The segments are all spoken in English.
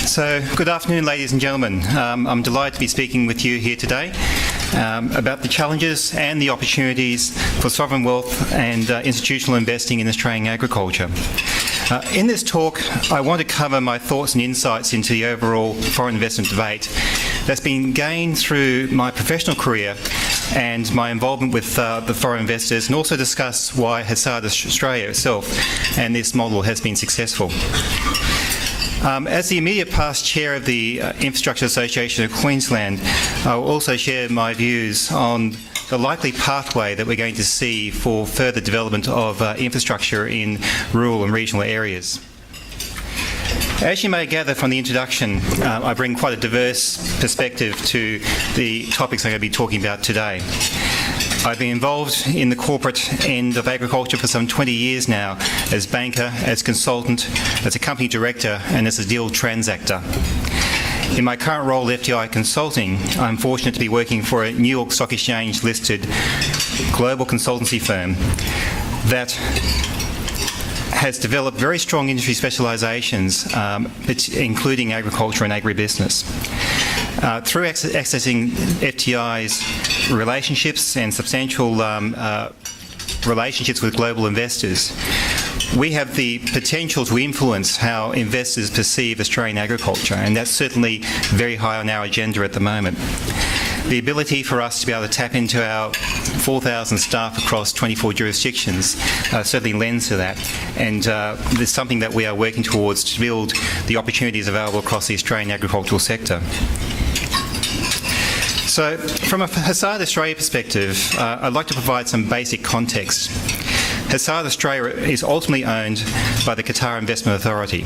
So, good afternoon, ladies and gentlemen. I'm delighted to be speaking with you here today about the challenges and the opportunities for sovereign wealth and institutional investing in Australian agriculture. In this talk, I want to cover my thoughts and insights into the overall foreign investment debate that's been gained through my professional career and my involvement with the foreign investors, and also discuss why Hassard Australia itself and this model has been successful. As the immediate past chair of the Infrastructure Association of Queensland, I will also share my views on the likely pathway that we're going to see for further development of infrastructure in rural and regional areas. As you may gather from the introduction, I bring quite a diverse perspective to the topics I'm going to be talking about today. I've been involved in the corporate end of agriculture for some 20 years now, as banker, as consultant, as a company director, and as a deal transactor. In my current role at FTI Consulting, I'm fortunate to be working for a New York Stock Exchange listed global consultancy firm that has developed very strong industry specialisations, including agriculture and agribusiness. Through accessing FTI's relationships and substantial relationships with global investors, we have the potential to influence how investors perceive Australian agriculture, and that's certainly very high on our agenda at the moment. The ability for us to be able to tap into our 4,000 staff across 24 jurisdictions certainly lends to that, and there's something that we are working towards to build the opportunities available across the Australian agricultural sector. So, from a Hassard Australia perspective, I'd like to provide some basic context. Hassard Australia is ultimately owned by the Qatar Investment Authority.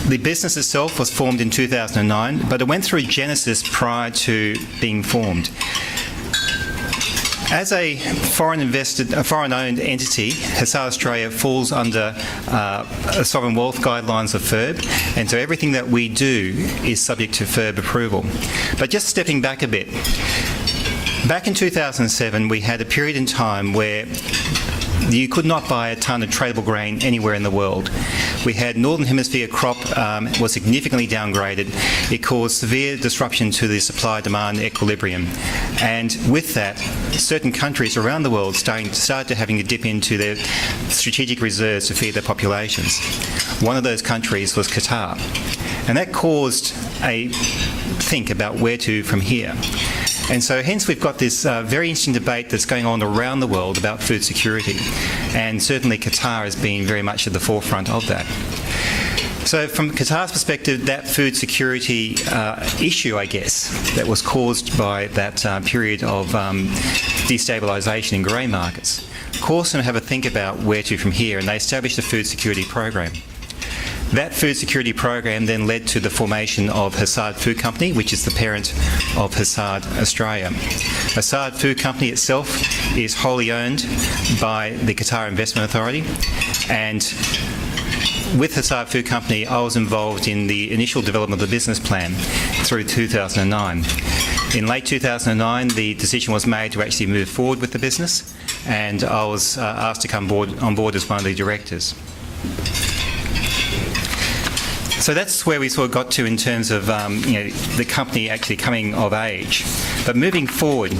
The business itself was formed in 2009, but it went through a genesis prior to being formed. As a foreign-owned entity, Hassard Australia falls under sovereign wealth guidelines of FIRB, and so everything that we do is subject to FIRB approval. But just stepping back a bit, back in 2007, we had a period in time where you could not buy a tonne of tradable grain anywhere in the world. We had Northern Hemisphere crop was significantly downgraded. It caused severe disruption to the supply-demand equilibrium. And with that, certain countries around the world started having to dip into their strategic reserves to feed their populations. One of those countries was Qatar. And that caused a think about where to from here. And so hence we've got this very interesting debate that's going on around the world about food security. And certainly Qatar has been very much at the forefront of that. So from Qatar's perspective, that food security issue, I guess, that was caused by that period of destabilisation in grain markets, caused them to have a think about where to from here, and they established a food security program. That food security program then led to the formation of Hassard Food Company, which is the parent of Hassard Australia. Hassard Food Company itself is wholly owned by the Qatar Investment Authority, and with Hassard Food Company, I was involved in the initial development of the business plan through 2009. In late 2009, the decision was made to actually move forward with the business, and I was asked to come on board as one of the directors. So that's where we sort of got to in terms of the company actually coming of age. But moving forward,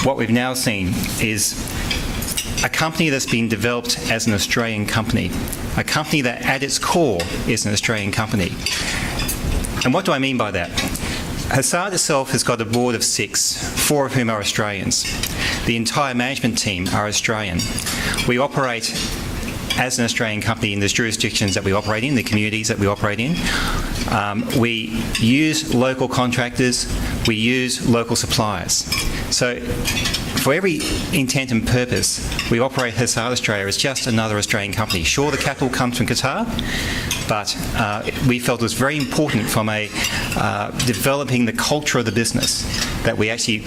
what we've now seen is a company that's been developed as an Australian company, a company that at its core is an Australian company. And what do I mean by that? Hassard itself has got a board of 6, 4 of whom are Australians. The entire management team are Australian. We operate as an Australian company in the jurisdictions that we operate in, the communities that we operate in. We use local contractors, we use local suppliers. So for every intent and purpose, we operate Hassard Australia as just another Australian company. Sure, the capital comes from Qatar, but we felt it was very important from a developing the culture of the business that we actually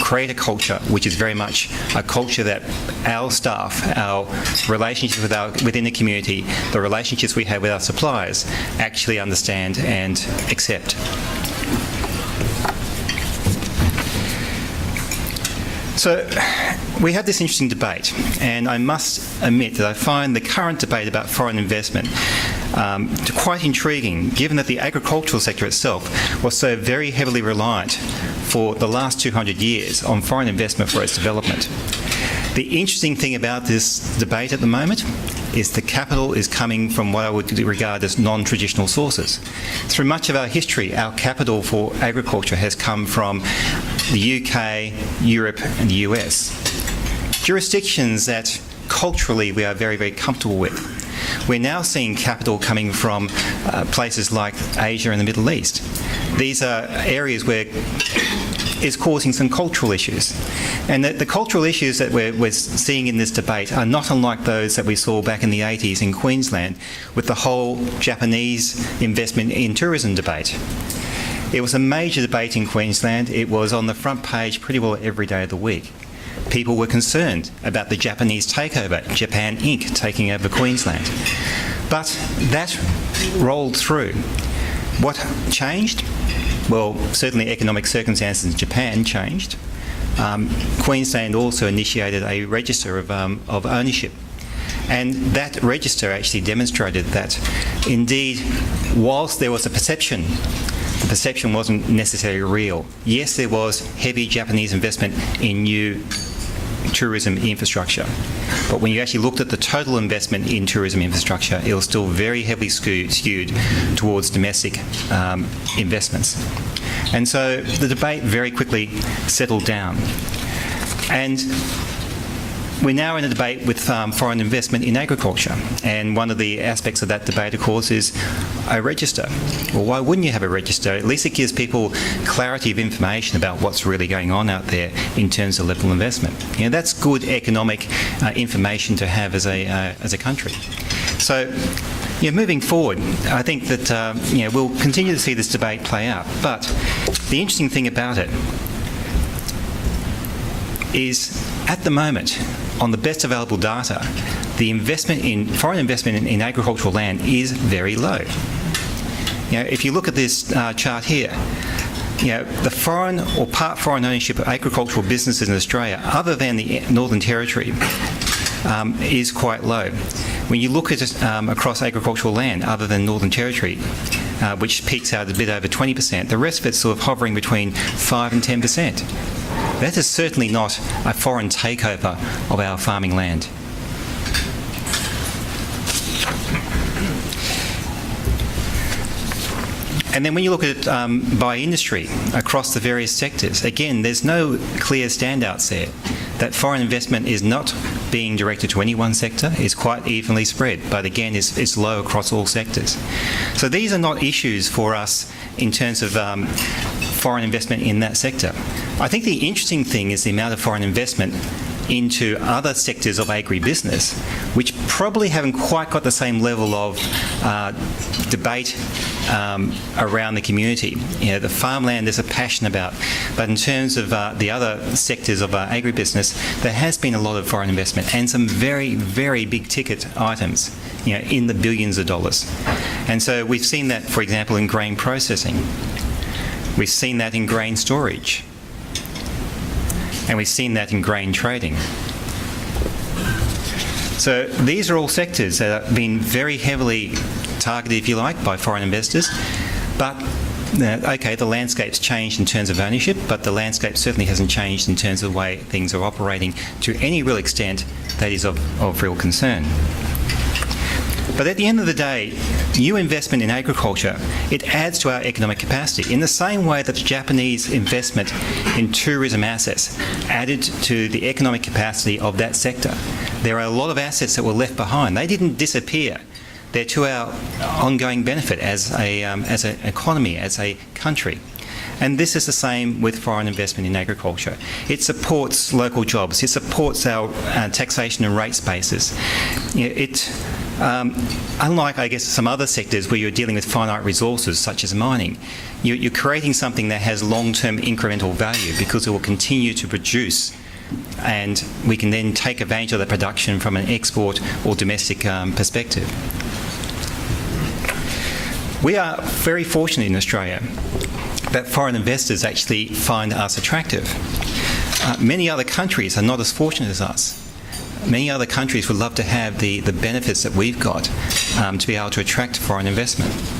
create a culture which is very much a culture that our staff, our relationships within the community, the relationships we have with our suppliers actually understand and accept. So we had this interesting debate, and I must admit that I find the current debate about foreign investment quite intriguing, given that the agricultural sector itself was so very heavily reliant for the last 200 years on foreign investment for its development. The interesting thing about this debate at the moment is the capital is coming from what I would regard as non-traditional sources. Through much of our history, our capital for agriculture has come from the UK, Europe and the US. Jurisdictions that culturally we are very, very comfortable with. We're now seeing capital coming from places like Asia and the Middle East. These are areas where it's causing some cultural issues. And the cultural issues that we're seeing in this debate are not unlike those that we saw back in the 80s in Queensland with the whole Japanese investment in tourism debate. It was a major debate in Queensland. It was on the front page pretty well every day of the week. People were concerned about the Japanese takeover, Japan Inc. taking over Queensland. But that rolled through. What changed? Well, certainly economic circumstances in Japan changed. Queensland also initiated a register of ownership. And that register actually demonstrated that, indeed, whilst there was a perception, the perception wasn't necessarily real. Yes, there was heavy Japanese investment in new tourism infrastructure. But when you actually looked at the total investment in tourism infrastructure, it was still very heavily skewed towards domestic investments. And so the debate very quickly settled down. And we're now in a debate with foreign investment in agriculture. And one of the aspects of that debate, of course, is a register. Well, why wouldn't you have a register? At least it gives people clarity of information about what's really going on out there in terms of level of investment. You know, that's good economic information to have as a country. So, moving forward, I think that we'll continue to see this debate play out. But the interesting thing about it is, at the moment, on the best available data, the foreign investment in agricultural land is very low. If you look at this chart here, the foreign or part foreign ownership of agricultural businesses in Australia, other than the Northern Territory, is quite low. When you look at it across agricultural land, other than Northern Territory, which peaks out a bit over 20%, the rest of it's sort of hovering between 5 and 10%. That is certainly not a foreign takeover of our farming land. And then when you look at it by industry across the various sectors, again, there's no clear standouts there. That foreign investment is not being directed to any one sector. It's quite evenly spread, but again, it's low across all sectors. So these are not issues for us in terms of foreign investment in that sector. I think the interesting thing is the amount of foreign investment into other sectors of agribusiness, which probably haven't quite got the same level of debate around the community. The farmland there's a passion about, but in terms of the other sectors of agribusiness, there has been a lot of foreign investment and some very, very big ticket items, in the billions of dollars. And so we've seen that, for example, in grain processing. We've seen that in grain storage. And we've seen that in grain trading. So these are all sectors that have been very heavily targeted, if you like, by foreign investors. But, okay, the landscape's changed in terms of ownership, but the landscape certainly hasn't changed in terms of the way things are operating to any real extent that is of real concern. But at the end of the day, new investment in agriculture, it adds to our economic capacity in the same way that the Japanese investment in tourism assets added to the economic capacity of that sector. There are a lot of assets that were left behind. They didn't disappear. They're to our ongoing benefit as an economy, as a country. And this is the same with foreign investment in agriculture. It supports local jobs. It supports our taxation and rates bases. Unlike, I guess, some other sectors where you're dealing with finite resources, such as mining, you're creating something that has long-term incremental value because it will continue to produce, and we can then take advantage of the production from an export or domestic perspective. We are very fortunate in Australia that foreign investors actually find us attractive. Many other countries are not as fortunate as us. Many other countries would love to have the benefits that we've got, to be able to attract foreign investment.